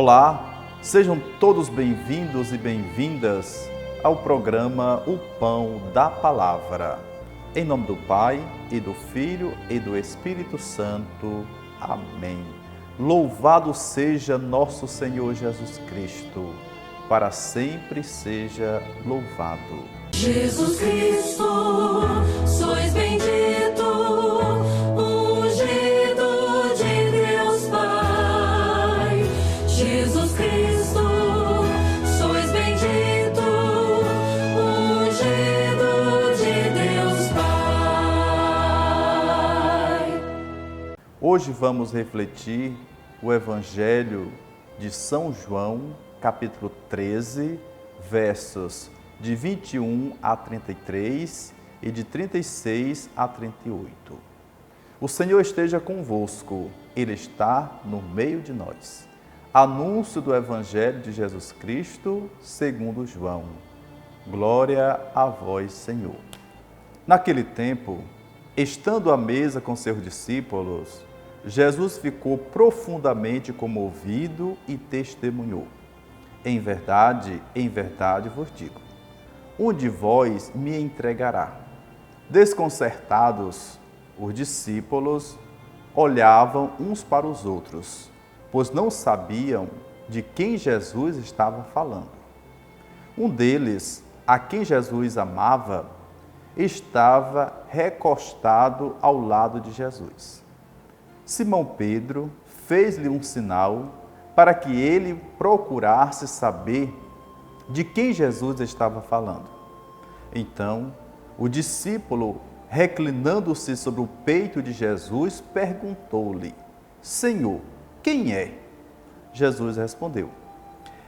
Olá, sejam todos bem-vindos e bem-vindas ao programa O Pão da Palavra. Em nome do Pai, e do Filho, e do Espírito Santo. Amém. Louvado seja nosso Senhor Jesus Cristo, para sempre seja louvado. Jesus Cristo, sois bendito, ungido de Deus Pai. Jesus Cristo, sois bendito, ungido de Deus Pai. Hoje vamos refletir o Evangelho de São João, capítulo 13, versos de 21 a 33 e de 36 a 38. O Senhor esteja convosco, Ele está no meio de nós. Anúncio do Evangelho de Jesus Cristo, segundo João. Glória a vós, Senhor. Naquele tempo, estando à mesa com seus discípulos, Jesus ficou profundamente comovido e testemunhou: em verdade vos digo, um de vós me entregará. Desconcertados, os discípulos olhavam uns para os outros, pois não sabiam de quem Jesus estava falando. Um deles, a quem Jesus amava, estava recostado ao lado de Jesus. Simão Pedro fez-lhe um sinal para que ele procurasse saber de quem Jesus estava falando. Então, o discípulo, reclinando-se sobre o peito de Jesus, perguntou-lhe: Senhor, quem é? Jesus respondeu: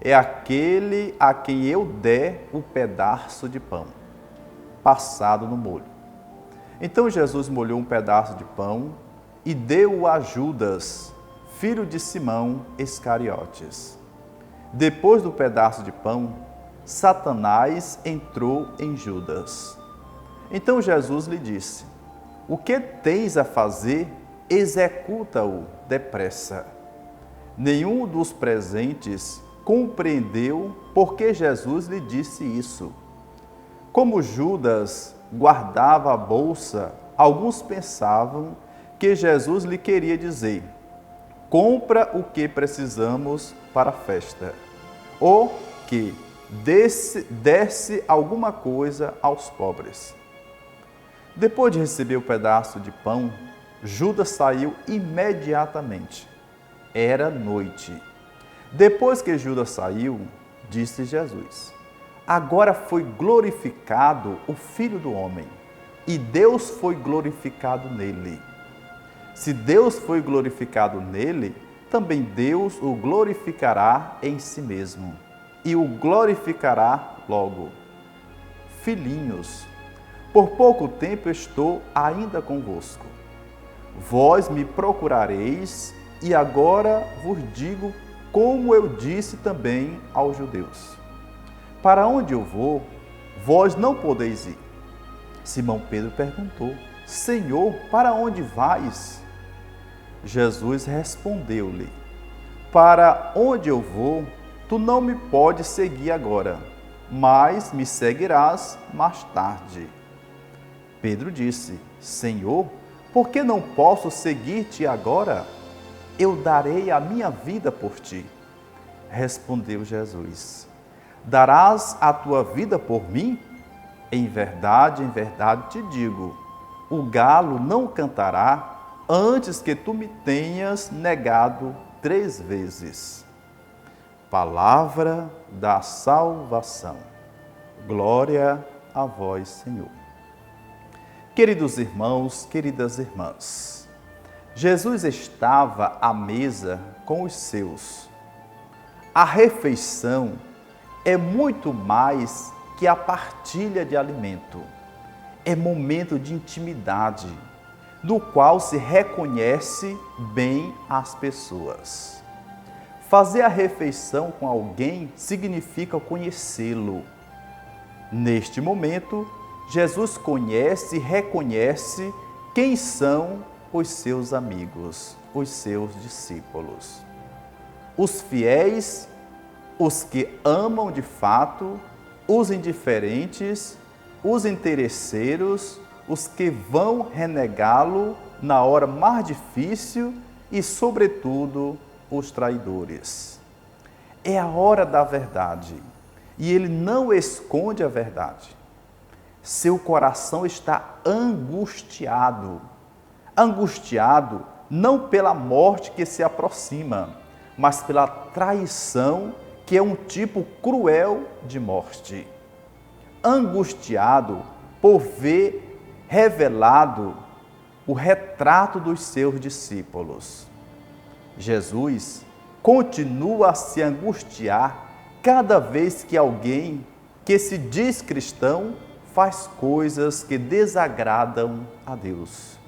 é aquele a quem eu der o pedaço de pão, passado no molho. Então Jesus molhou um pedaço de pão e deu-o a Judas, filho de Simão Iscariotes. Depois do pedaço de pão, Satanás entrou em Judas. Então Jesus lhe disse: o que tens a fazer, executa-o depressa. Nenhum dos presentes compreendeu por que Jesus lhe disse isso. Como Judas guardava a bolsa, alguns pensavam que Jesus lhe queria dizer: compra o que precisamos para a festa, ou que desse alguma coisa aos pobres. Depois de receber o pedaço de pão, Judas saiu imediatamente. Era noite. Depois que Judas saiu, disse Jesus: agora foi glorificado o Filho do Homem, e Deus foi glorificado nele. Se Deus foi glorificado nele, também Deus o glorificará em si mesmo, e o glorificará logo. Filhinhos, por pouco tempo estou ainda convosco. Vós me procurareis, e agora vos digo como eu disse também aos judeus: para onde eu vou, vós não podeis ir. Simão Pedro perguntou: Senhor, para onde vais? Jesus respondeu-lhe: para onde eu vou, tu não me podes seguir agora, mas me seguirás mais tarde. Pedro disse: Senhor, por que não posso seguir-te agora? Eu darei a minha vida por ti. Respondeu Jesus: darás a tua vida por mim? Em verdade te digo, o galo não cantará antes que tu me tenhas negado 3 vezes. Palavra da salvação. Glória a vós, Senhor. Queridos irmãos, queridas irmãs, Jesus estava à mesa com os seus. A refeição é muito mais que a partilha de alimento. É momento de intimidade, no qual se reconhece bem as pessoas. Fazer a refeição com alguém significa conhecê-lo. Neste momento, Jesus conhece e reconhece quem são os seus amigos, os seus discípulos. os fiéis, os que amam de fato, os indiferentes, os interesseiros, os que vão renegá-lo na hora mais difícil e, sobretudo, os traidores. É a hora da verdade e ele não esconde a verdade. Seu coração está angustiado. Angustiado não pela morte que se aproxima, mas pela traição, que é um tipo cruel de morte. Angustiado por ver revelado o retrato dos seus discípulos. Jesus continua a se angustiar cada vez que alguém que se diz cristão faz coisas que desagradam a Deus.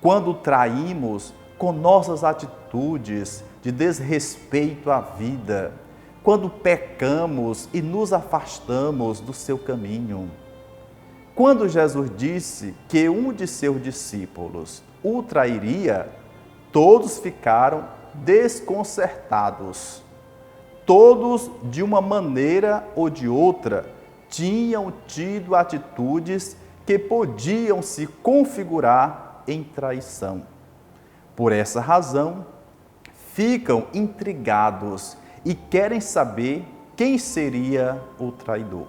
Quando traímos com nossas atitudes de desrespeito à vida, quando pecamos e nos afastamos do seu caminho. Quando Jesus disse que um de seus discípulos o trairia, todos ficaram desconcertados. Todos, de uma maneira ou de outra, tinham tido atitudes que podiam se configurar em traição. Por essa razão, ficam intrigados e querem saber quem seria o traidor.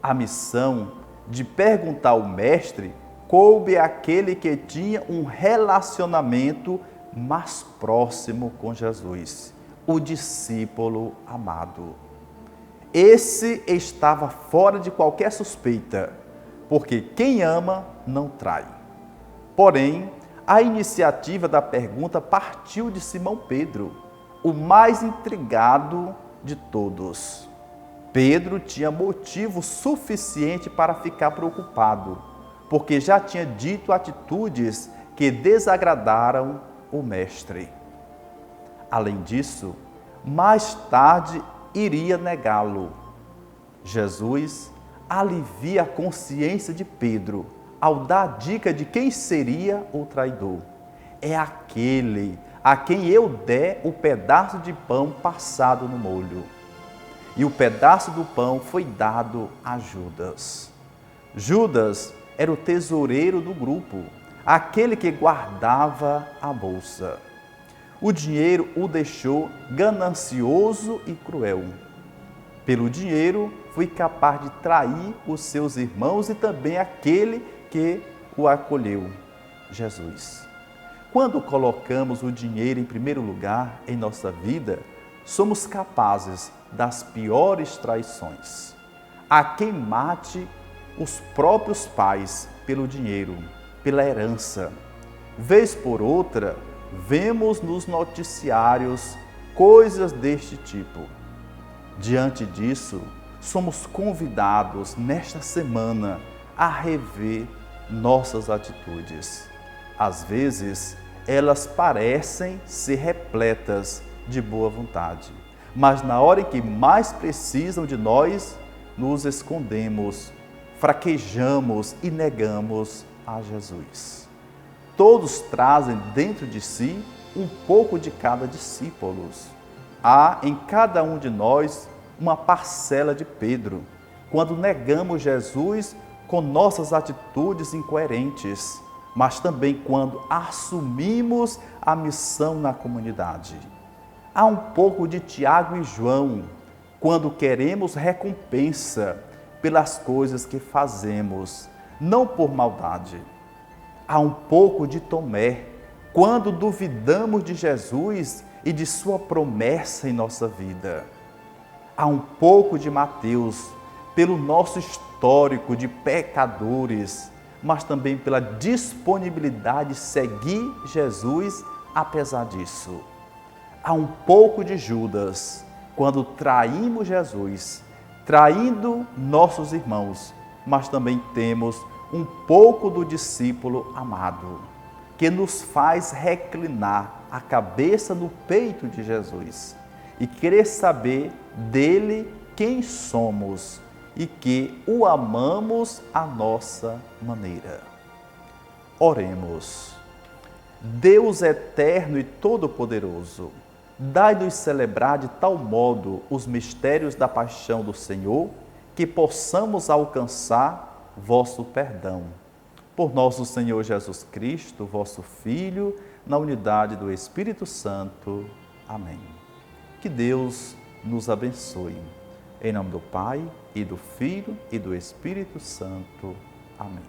A missão de perguntar ao mestre coube àquele que tinha um relacionamento mais próximo com Jesus, o discípulo amado. Esse estava fora de qualquer suspeita, porque quem ama não trai. Porém, a iniciativa da pergunta partiu de Simão Pedro, o mais intrigado de todos. Pedro tinha motivo suficiente para ficar preocupado, porque já tinha dito atitudes que desagradaram o mestre. Além disso, mais tarde iria negá-lo. Jesus alivia a consciência de Pedro ao dar a dica de quem seria o traidor. É aquele a quem eu der o pedaço de pão passado no molho. E o pedaço do pão foi dado a Judas. Judas era o tesoureiro do grupo, aquele que guardava a bolsa. O dinheiro o deixou ganancioso e cruel. Pelo dinheiro, foi capaz de trair os seus irmãos e também aquele que o acolheu, Jesus. Quando colocamos o dinheiro em primeiro lugar em nossa vida, somos capazes das piores traições. Há quem mate os próprios pais pelo dinheiro, pela herança. Vez por outra, vemos nos noticiários coisas deste tipo. Diante disso, somos convidados nesta semana a rever nossas atitudes. Às vezes, elas parecem ser repletas de boa vontade, mas na hora em que mais precisam de nós, nos escondemos, fraquejamos e negamos a Jesus. Todos trazem dentro de si um pouco de cada discípulo. Há em cada um de nós uma parcela de Pedro, quando negamos Jesus com nossas atitudes incoerentes, mas também quando assumimos a missão na comunidade. Há um pouco de Tiago e João, quando queremos recompensa pelas coisas que fazemos, não por maldade. Há um pouco de Tomé, quando duvidamos de Jesus e de sua promessa em nossa vida. Há um pouco de Mateus, pelo nosso histórico de pecadores, mas também pela disponibilidade de seguir Jesus apesar disso. Há um pouco de Judas, quando traímos Jesus, traindo nossos irmãos, mas também temos um pouco do discípulo amado, que nos faz reclinar a cabeça no peito de Jesus e querer saber dele quem somos e que o amamos à nossa maneira. Oremos. Deus eterno e todo-poderoso, Dai-nos celebrar de tal modo os mistérios da paixão do Senhor, que possamos alcançar vosso perdão. Por nosso Senhor Jesus Cristo, vosso Filho, na unidade do Espírito Santo. Amém. Que Deus nos abençoe. Em nome do Pai, e do Filho, e do Espírito Santo. Amém.